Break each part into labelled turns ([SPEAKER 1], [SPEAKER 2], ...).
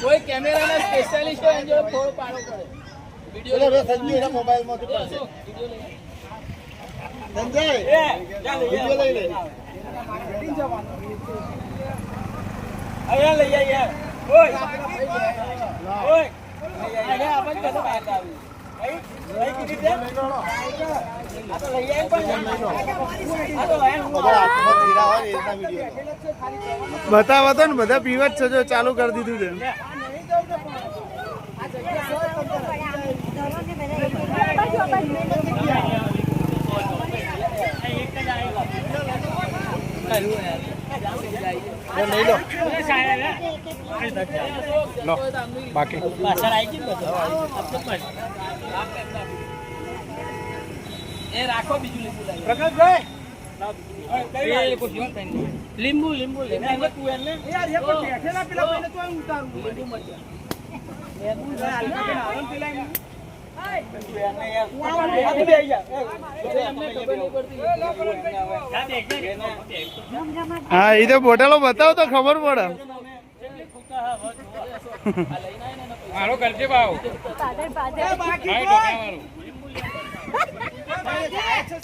[SPEAKER 1] કોઈ કેમેરાના સ્પેશિયાલિસ્ટ હોય જો ફોટો પાડવો પડે. વિડિયો લે સંજય મોબાઈલ માંથી પાડશે. સંજય વિડિયો લઈ લે. આયા લઈ આયા. ઓય ઓય આને આપણ કદો બહાર આવી. લઈ કીધી દે. આ તો લઈ આય પણ આ તો લાઈન હાથમાં જીરા હોય એના વિડિયો
[SPEAKER 2] બતાવો તો ને બધા પીવત છે જો ચાલુ કરી દીધું છે. લો બાકી
[SPEAKER 1] એ રાખો બીજું લીંબુ લાવી. પ્રકાશભાઈ લીંબુ લીંબુ લે તું એને યાર એ પણ બેઠેલા પેલા ભાઈને તો ઉતારું લીંબુ મત લીંબુ હાલ કે નારણ પેલા
[SPEAKER 2] હા એ તો બોટલો બતાવો તો ખબર પડે.
[SPEAKER 3] મારો કરજે ભાવ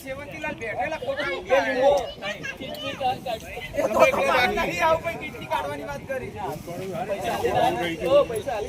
[SPEAKER 1] સેવંતીલાલ બેઠેલા કાઢવાની વાત કરી. પૈસા